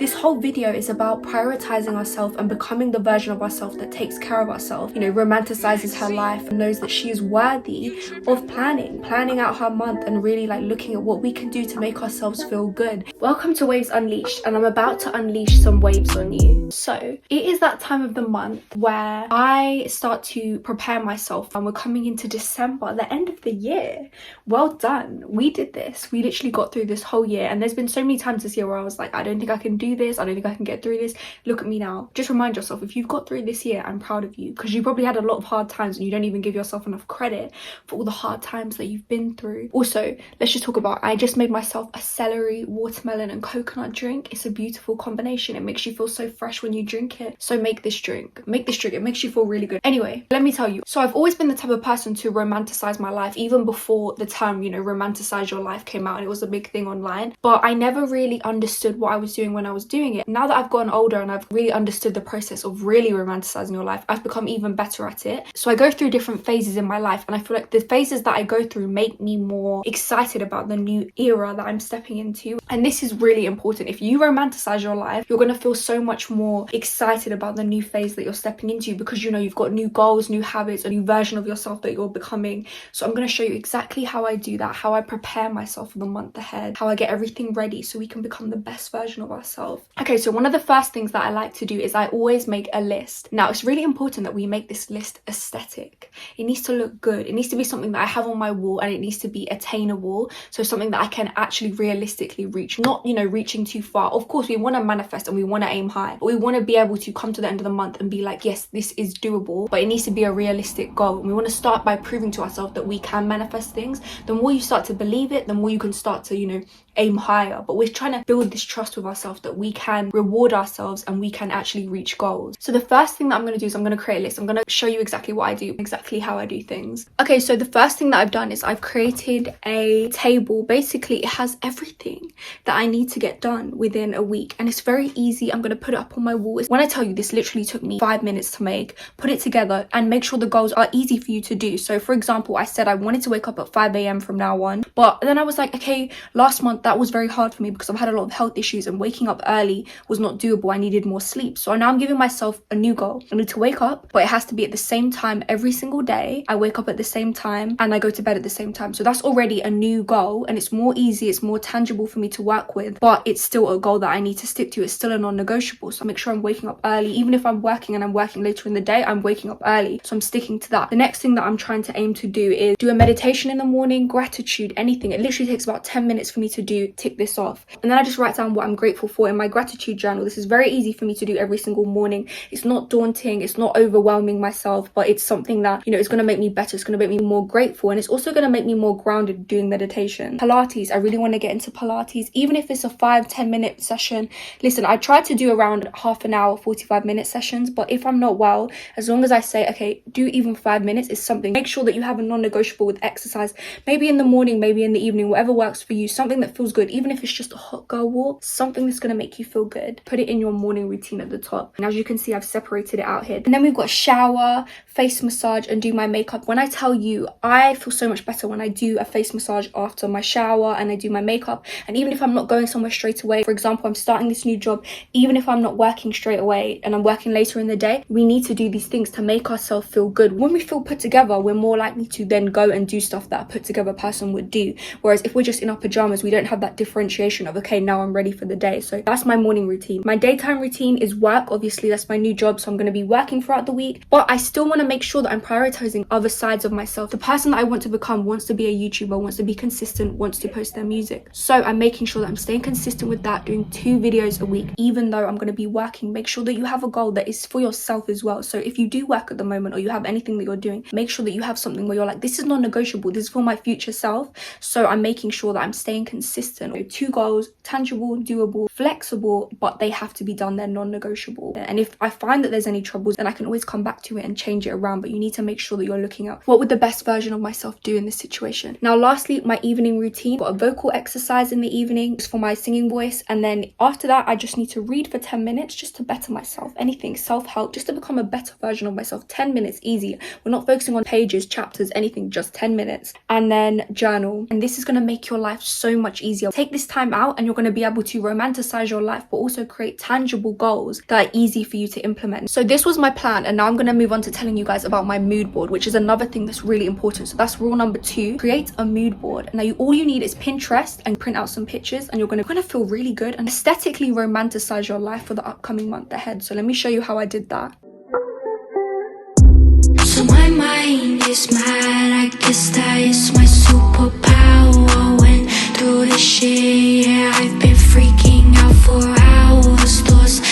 This whole video is about prioritizing ourselves and becoming the version of ourselves that takes care of ourselves, romanticizes her life and knows that she is worthy of planning out her month and really looking at what we can do to make ourselves feel good. Welcome to Waves Unleashed, and I'm about to unleash some waves on you. So it is that time of the month where I start to prepare myself, and we're coming into December, the end of the year. Well done, we did this. We literally got through this whole year, and there's been so many times this year where I was like, I don't think I can do this, I don't think I can get through this. Look at me now. Just remind yourself, if you've got through this year, I'm proud of you, because you probably had a lot of hard times and you don't even give yourself enough credit for all the hard times that you've been through. Also, let's just talk about, I just made myself a celery, watermelon and coconut drink. It's a beautiful combination. It makes you feel so fresh when you drink it. So make this drink, it makes you feel really good. Anyway, let me tell you, so I've always been the type of person to romanticize my life, even before the term, romanticize your life came out and it was a big thing online. But I never really understood what I was doing when I was doing it. Now that I've gotten older and I've really understood the process of really romanticizing your life, I've become even better at it. So I go through different phases in my life, and I feel like the phases that I go through make me more excited about the new era that I'm stepping into. And this is really important. If you romanticize your life, you're going to feel so much more excited about the new phase that you're stepping into, because you've got new goals, new habits, a new version of yourself that you're becoming. So I'm going to show you exactly how I do that, how I prepare myself for the month ahead, how I get everything ready so we can become the best version of ourselves. Okay, so one of the first things that I like to do is I always make a list. Now, it's really important that we make this list aesthetic. It needs to look good. It needs to be something that I have on my wall, and it needs to be attainable. So something that I can actually realistically reach, not, reaching too far. Of course, we want to manifest and we want to aim high, but we want to be able to come to the end of the month and be like, yes, this is doable, but it needs to be a realistic goal. And we want to start by proving to ourselves that we can manifest things. The more you start to believe it, the more you can start to, aim higher. But we're trying to build this trust with ourselves that we can reward ourselves and we can actually reach goals. So the first thing that I'm going to do is I'm going to create a list. I'm going to show you exactly what I do, exactly how I do things. Okay, so the first thing that I've done is I've created a table. Basically, it has everything that I need to get done within a week, and it's very easy. I'm going to put it up on my wall. When I tell you, this literally took me 5 minutes to make, put it together and make sure the goals are easy for you to do. So for example, I said I wanted to wake up at 5 a.m. from now on, but then I was like, okay, last month that was very hard for me because I've had a lot of health issues and waking up early was not doable. I needed more sleep. So now I'm giving myself a new goal. I need to wake up, but it has to be at the same time every single day. I wake up at the same time and I go to bed at the same time. So that's already a new goal, and it's more easy, it's more tangible for me to work with, but it's still a goal that I need to stick to. It's still a non-negotiable. So I make sure I'm waking up early. Even if I'm working and I'm working later in the day, I'm waking up early. So I'm sticking to that. The next thing that I'm trying to aim to do is do a meditation in the morning, gratitude, anything. It literally takes about 10 minutes for me to do, tick this off. And then I just write down what I'm grateful for in my gratitude journal. This is very easy for me to do every single morning. It's not daunting, it's not overwhelming myself, but it's something that, it's going to make me better. It's going to make me more grateful, and it's also going to make me more grounded doing meditation. Pilates, I really want to get into Pilates, even if it's a 5-10 minute session. Listen, I try to do around half an hour, 45-minute sessions, but if I'm not well, as long as I say, okay, do even 5 minutes is something. Make sure that you have a non-negotiable with exercise, maybe in the morning, maybe in the evening, whatever works for you, something that feels good, even if it's just a hot girl walk, something that's going to make you feel good. Put it in your morning routine at the top. And as you can see, I've separated it out here. And then we've got shower, face massage, and do my makeup. When I tell you, I feel so much better when I do a face massage after my shower and I do my makeup. And even if I'm not going somewhere straight away, for example, I'm starting this new job, even if I'm not working straight away and I'm working later in the day, we need to do these things to make ourselves feel good. When we feel put together, we're more likely to then go and do stuff that a put together person would do. Whereas if we're just in our pajamas, we don't have that differentiation of, okay, now I'm ready for the day. So that's my morning routine. My daytime routine is work. Obviously, that's my new job, so I'm going to be working throughout the week, but I still want to make sure that I'm prioritizing other sides of myself. The person that I want to become wants to be a YouTuber, wants to be consistent, wants to post their music. So I'm making sure that I'm staying consistent with that, doing 2 videos a week, even though I'm going to be working. Make sure that you have a goal that is for yourself as well. So if you do work at the moment, or you have anything that you're doing, make sure that you have something where you're like, this is non-negotiable, this is for my future self. So I'm making sure that I'm staying consistent. So 2 goals, tangible, doable, flexible, but they have to be done. They're non-negotiable. And if I find that there's any troubles, then I can always come back to it and change it around. But you need to make sure that you're looking at what would the best version of myself do in this situation. Now, lastly, my evening routine. Got a vocal exercise in the evening just for my singing voice, and then after that I just need to read for 10 minutes just to better myself. Anything self-help, just to become a better version of myself. 10 minutes, easy. We're not focusing on pages, chapters, anything, just 10 minutes. And then journal, and this is going to make your life so much easier. Take this time out and you're going to be able to romanticize your life, but also create tangible goals that are easy for you to implement. So this was my plan, and now I'm going to move on to telling you guys about my mood board, which is another thing that's really important. So that's rule number 2, create a mood board. Now all you need is Pinterest and print out some pictures, and you're going to feel really good and aesthetically romanticize your life for the upcoming month ahead. So let me show you how I did that. So my mind is mad, I guess that is my superpower. Went through this shit, yeah, I've been freaking out for hours.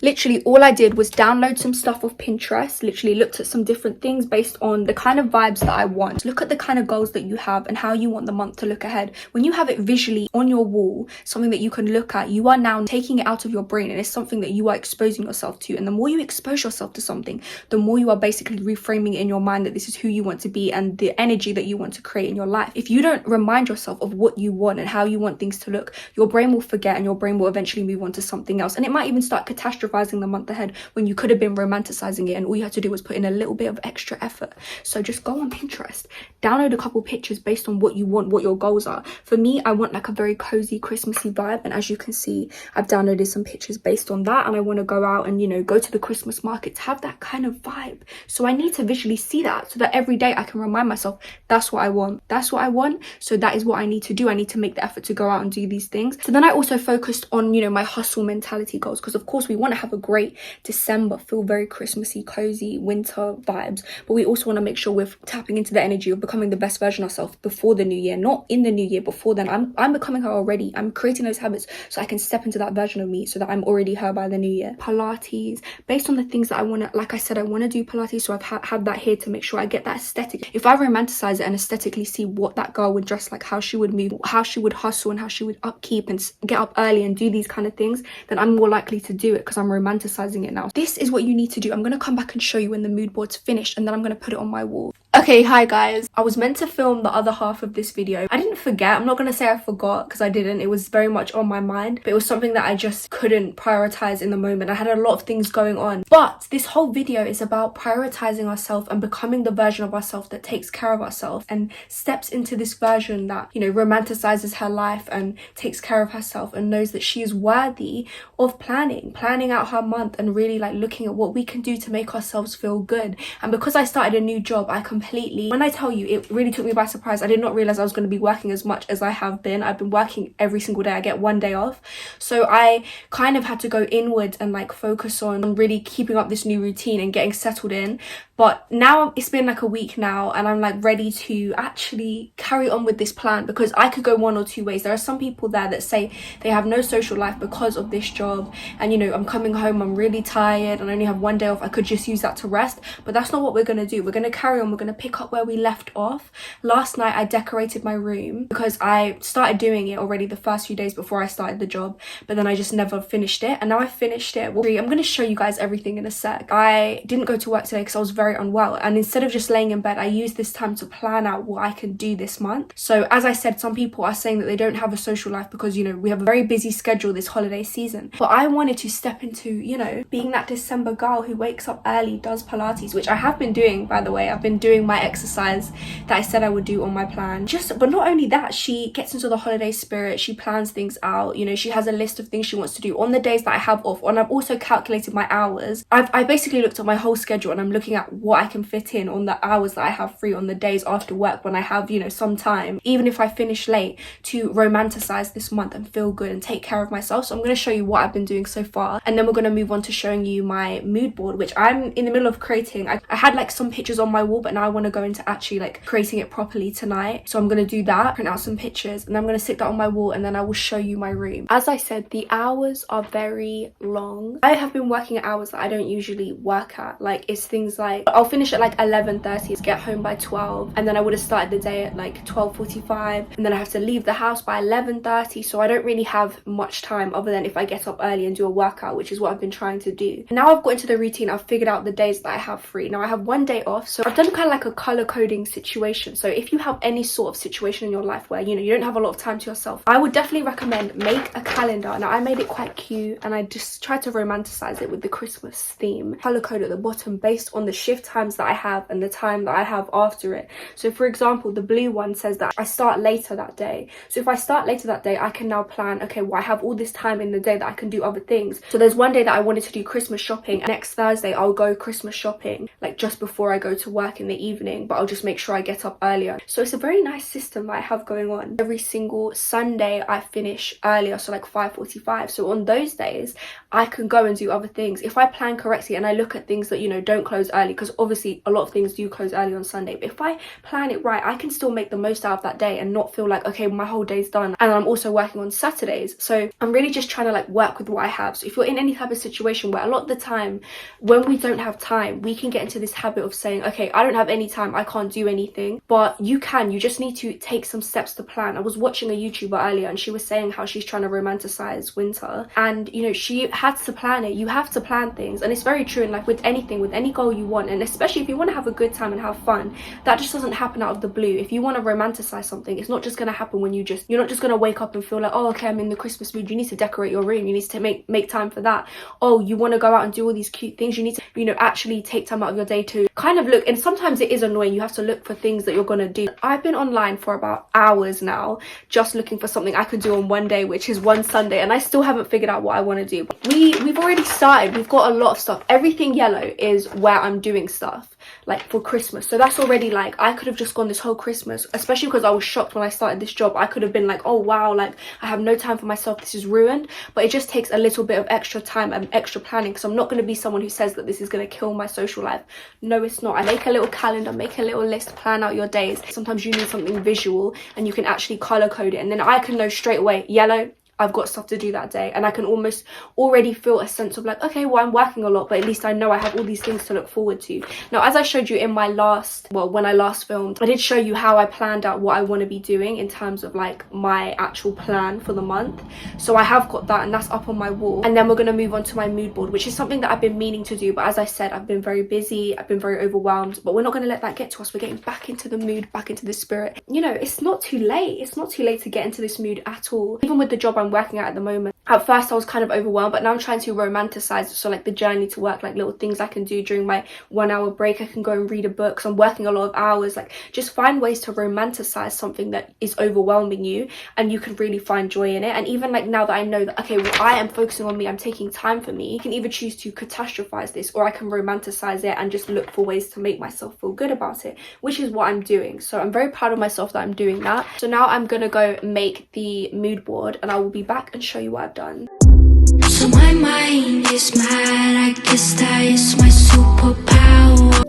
Literally all I did was download some stuff off Pinterest, literally looked at some different things based on the kind of vibes that I want. Look at the kind of goals that you have and how you want the month to look ahead. When you have it visually on your wall, something that you can look at, you are now taking it out of your brain, and it's something that you are exposing yourself to. And the more you expose yourself to something, the more you are basically reframing it in your mind that this is who you want to be and the energy that you want to create in your life. If you don't remind yourself of what you want and how you want things to look, your brain will forget, and your brain will eventually move on to something else. And it might even start catastrophizing the month ahead when you could have been romanticizing it, and all you had to do was put in a little bit of extra effort. So just go on Pinterest, download a couple pictures based on what you want, what your goals are. For me, I want like a very cozy Christmassy vibe, and as you can see, I've downloaded some pictures based on that, and I want to go out and, you know, go to the Christmas markets, have that kind of vibe. So I need to visually see that so that every day I can remind myself, that's what I want, that's what I want, so that is what I need to do. I need to make the effort to go out and do these things. So then I also focused on, you know, my hustle mentality goals, because of course we want to have a great December, feel very Christmassy, cozy, winter vibes, but we also want to make sure we're tapping into the energy of becoming the best version of ourselves before the new year, not in the new year, before then. I'm becoming her already. I'm creating those habits so I can step into that version of me so that I'm already her by the new year. Pilates, based on the things that I want to, like I said, I want to do Pilates, so I've had that here to make sure I get that aesthetic. If I romanticize it and aesthetically see what that girl would dress like, how she would move, how she would hustle, and how she would upkeep and get up early and do these kind of things, then I'm more likely to do it because I'm romanticizing it now. This is what you need to do. I'm going to come back and show you when the mood board's finished, and then I'm going to put it on my wall. Okay, hi guys. I was meant to film the other half of this video. I didn't forget. I'm not going to say I forgot, because I didn't. It was very much on my mind, but it was something that I just couldn't prioritize in the moment. I had a lot of things going on. But this whole video is about prioritizing ourselves and becoming the version of ourselves that takes care of ourselves and steps into this version that, you know, romanticizes her life and takes care of herself and knows that she is worthy of planning out her month and really like looking at what we can do to make ourselves feel good. And because I started a new job, I completely, when I tell you, it really took me by surprise. I did not realize I was going to be working as much as I have been. I've been working every single day. I get one day off, so I kind of had to go inward and like focus on really keeping up this new routine and getting settled in. But now it's been like a week now, and I'm like ready to actually carry on with this plan, because I could go one or two ways. There are some people there that say they have no social life because of this job, and you know, I'm coming home, I'm really tired and I only have one day off, I could just use that to rest. But that's not what we're going to do. We're going to carry on. We're going to pick up where we left off. Last night I decorated my room because I started doing it already the first few days before I started the job, but then I just never finished it, and now I finished it. I'm going to show you guys everything in a sec. I didn't go to work today because I was very unwell, and instead of just laying in bed, I used this time to plan out what I can do this month. So as I said, some people are saying that they don't have a social life because, you know, we have a very busy schedule this holiday season. But I wanted to step into, you know, being that December girl who wakes up early, does Pilates, which I have been doing, by the way. I've been doing my exercise that I said I would do on my plan. But not only that, she gets into the holiday spirit. She plans things out. You know, she has a list of things she wants to do on the days that I have off. And I've also calculated my hours. I basically looked at my whole schedule, and I'm looking at what I can fit in on the hours that I have free on the days after work when I have, you know, some time, even if I finish late, to romanticize this month and feel good and take care of myself. So I'm going to show you what I've been doing so far, and then we're going to move on to showing you my mood board, which I'm in the middle of creating. I had like some pictures on my wall, but now I want to go into actually like creating it properly tonight. So I'm going to do that, print out some pictures, and I'm going to stick that on my wall, and then I will show you my room. As I said, the hours are very long. I have been working at hours that I don't usually work at. Like, it's things like I'll finish at like 11:30, get home by 12, and then I would have started the day at like 12:45, and then I have to leave the house by 11:30. So I don't really have much time other than if I get up early and do a workout, which is what I've been trying to do. Now I've got into the routine. I've figured out the days that I have free. Now I have one day off, so I've done kind of like a color coding situation. So if you have any sort of situation in your life where, you know, you don't have a lot of time to yourself, I would definitely recommend make a calendar. Now I made it quite cute, and I just tried to romanticize it with the Christmas theme. Color code at the bottom based on the shift shift times that I have and the time that I have after it. So for example, the blue one says that I start later that day. So if I start later that day, I can now plan, okay, well, I have all this time in the day that I can do other things. So there's one day that I wanted to do Christmas shopping, and next Thursday I'll go Christmas shopping like just before I go to work in the evening, but I'll just make sure I get up earlier. So it's a very nice system that I have going on. Every single Sunday I finish earlier, so like 5:45. So on those days I can go and do other things if I plan correctly and I look at things that, you know, don't close early, because obviously a lot of things do close early on Sunday. But if I plan it right, I can still make the most out of that day and not feel like, okay, my whole day's done. And I'm also working on Saturdays, so I'm really just trying to like work with what I have. So if you're in any type of situation where a lot of the time when we don't have time, we can get into this habit of saying, okay, I don't have any time, I can't do anything. But you just need to take some steps to plan. I was watching a YouTuber earlier and she was saying how she's trying to romanticize winter, and you know, she had to plan it. You have to plan things, and it's very true in like with anything, with any goal you want, and especially if you want to have a good time and have fun, that just doesn't happen out of the blue. If you want to romanticize something, it's not just going to happen when you're not just going to wake up and feel like, oh, okay, I'm in the Christmas mood. You need to decorate your room, you need to make time for that. Oh, you want to go out and do all these cute things, you need to, you know, actually take time out of your day to kind of look. And sometimes it is annoying, you have to look for things that you're going to do. I've been online for about hours now just looking for something I could do on one day, which is one Sunday, and I still haven't figured out what I want to do. We've already started. We've got a lot of stuff. Everything yellow is where I'm doing stuff like for Christmas, so that's already like, I could have just gone this whole Christmas, especially because I was shocked when I started this job. I could have been like, oh wow, like I have no time for myself, this is ruined. But it just takes a little bit of extra time and extra planning, because I'm not going to be someone who says that this is going to kill my social life. No, it's not. I make a little calendar, make a little list, plan out your days. Sometimes you need something visual and you can actually color code it, and then I can know straight away, yellow, I've got stuff to do that day, and I can almost already feel a sense of like, okay, well, I'm working a lot, but at least I know I have all these things to look forward to. Now, as I showed you in my when I last filmed, I did show you how I planned out what I want to be doing in terms of like my actual plan for the month. So I have got that, and that's up on my wall. And then we're going to move on to my mood board, which is something that I've been meaning to do, but as I said, I've been very busy, I've been very overwhelmed, but we're not going to let that get to us. We're getting back into the mood, back into the spirit. You know, it's not too late. It's not too late to get into this mood at all. Even with the job I'm working at the moment, at first I was kind of overwhelmed, but now I'm trying to romanticize it. So like the journey to work, like little things I can do during my 1 hour break. I can go and read a book, so I'm working a lot of hours. Like, just find ways to romanticize something that is overwhelming you, and you can really find joy in it. And even like now that I know that, okay, well, I am focusing on me, I'm taking time for me, I can either choose to catastrophize this, or I can romanticize it and just look for ways to make myself feel good about it, which is what I'm doing. So I'm very proud of myself that I'm doing that. So now I'm gonna go make the mood board, and I will be back and show you what I've done. So my mind is mad, I guess that is my superpower.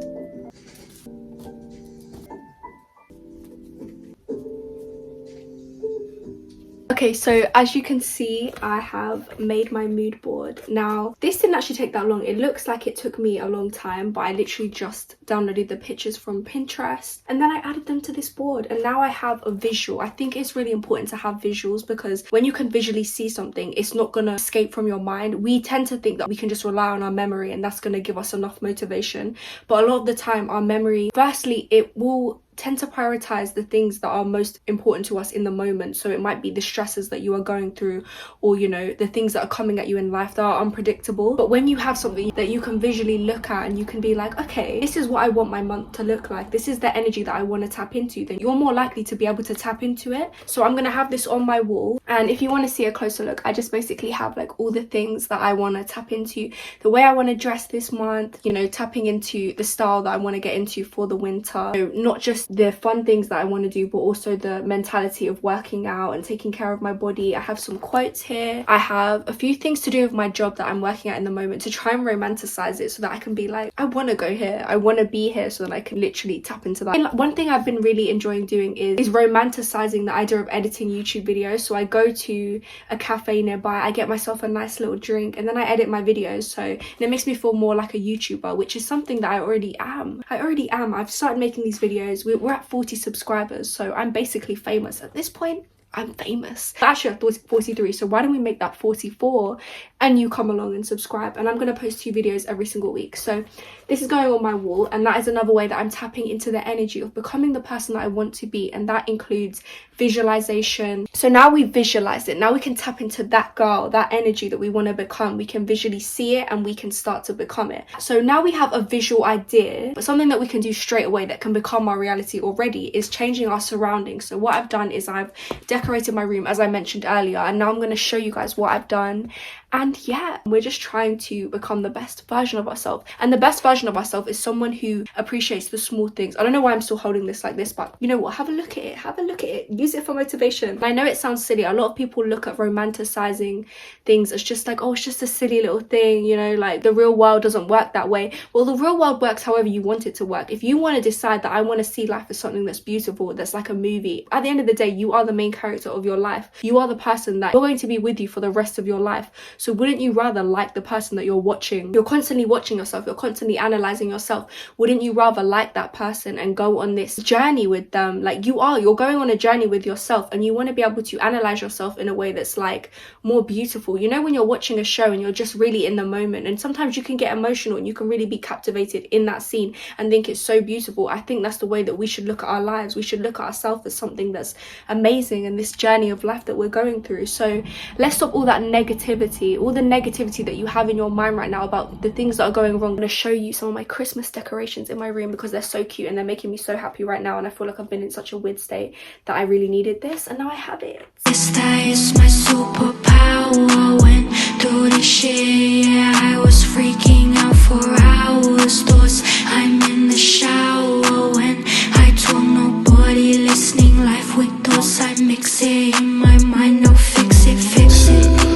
Okay, so as you can see, I have made my mood board. Now, this didn't actually take that long. It looks like it took me a long time, but I literally just downloaded the pictures from Pinterest and then I added them to this board, and now I have a visual. I think it's really important to have visuals, because when you can visually see something, it's not gonna escape from your mind. We tend to think that we can just rely on our memory and that's gonna give us enough motivation, but a lot of the time our memory, firstly, it will tend to prioritize the things that are most important to us in the moment. So it might be the stresses that you are going through, or you know, the things that are coming at you in life that are unpredictable. But when you have something that you can visually look at and you can be like, okay, this is what I want my month to look like, this is the energy that I want to tap into, then you're more likely to be able to tap into it. So I'm gonna have this on my wall, and if you want to see a closer look, I just basically have like all the things that I want to tap into, the way I want to dress this month, you know, tapping into the style that I want to get into for the winter. So not just the fun things that I want to do, but also the mentality of working out and taking care of my body. I have some quotes here. I have a few things to do with my job that I'm working at in the moment to try and romanticize it, so that I can be like, I want to go here, I want to be here, so that I can literally tap into that. And one thing I've been really enjoying doing is romanticizing the idea of editing YouTube videos. So I go to a cafe nearby, I get myself a nice little drink, and then I edit my videos. So it makes me feel more like a YouTuber, which is something that I already am. I've started making these videos. We're at 40 subscribers, so I'm basically famous at this point. I'm famous. Actually, I thought 43, so why don't we make that 44? and you come along and subscribe. And I'm going to post 2 videos every single week. So this is going on my wall, and that is another way that I'm tapping into the energy of becoming the person that I want to be, and that includes visualization. So now we visualize it, now we can tap into that girl, that energy that we want to become. We can visually see it and we can start to become it. So now we have a visual idea, but something that we can do straight away that can become our reality already is changing our surroundings. So what I've done is I've decorated my room, as I mentioned earlier, and now I'm going to show you guys what I've done. And yeah, we're just trying to become the best version of ourselves. And the best version of ourselves is someone who appreciates the small things. I don't know why I'm still holding this like this, but you know what? Have a look at it. Have a look at it. Use it for motivation. I know it sounds silly. A lot of people look at romanticizing things as just like, oh, it's just a silly little thing, you know, like the real world doesn't work that way. Well, the real world works however you want it to work. If you want to decide that I want to see life as something that's beautiful, that's like a movie, at the end of the day, you are the main character of your life. You are the person that you're going to be with you for the rest of your life. So wouldn't you rather like the person that you're watching? You're constantly watching yourself. You're constantly analyzing yourself. Wouldn't you rather like that person and go on this journey with them? Like you're going on a journey with yourself, and you want to be able to analyze yourself in a way that's like more beautiful. You know, when you're watching a show and you're just really in the moment, and sometimes you can get emotional and you can really be captivated in that scene and think it's so beautiful. I think that's the way that we should look at our lives. We should look at ourselves as something that's amazing in this journey of life that we're going through. So let's stop all that negativity, all the negativity that you have in your mind right now about the things that are going wrong. I'm going to show you some of my Christmas decorations in my room because they're so cute and they're making me so happy right now, and I feel like I've been in such a weird state that I really needed this, and now I have it. This is my superpower. Went through the shit, yeah, I was freaking out for hours. Thoughts, I'm in the shower when I told nobody, listening life with thoughts. I mix it in my mind, I'll fix it, fix it.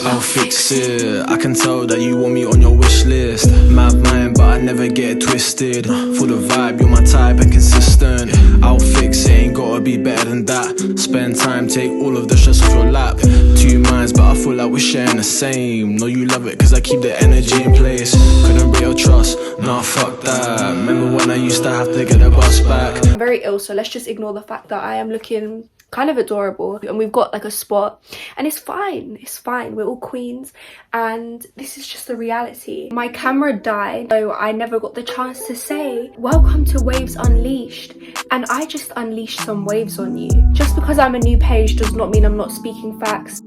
I'll fix it. I can tell that you want me on your wish list. Mad mind, but I never get it twisted. For the vibe, you're my type and consistent. I'll fix it, ain't gotta be better than that. Spend time, take all of the stress off your lap. 2 minds, but I feel like we're sharing the same. Know you love it, cause I keep the energy in place. Couldn't break your trust, nah, fuck that. Remember when I used to have to get the bus back? I'm very ill, so let's just ignore the fact that I am looking kind of adorable, and we've got like a spot, and it's fine, we're all queens, and this is just the reality. My camera died, so I never got the chance to say welcome to Waves Unleashed, and I just unleashed some waves on you. Just because I'm a new page does not mean I'm not speaking facts.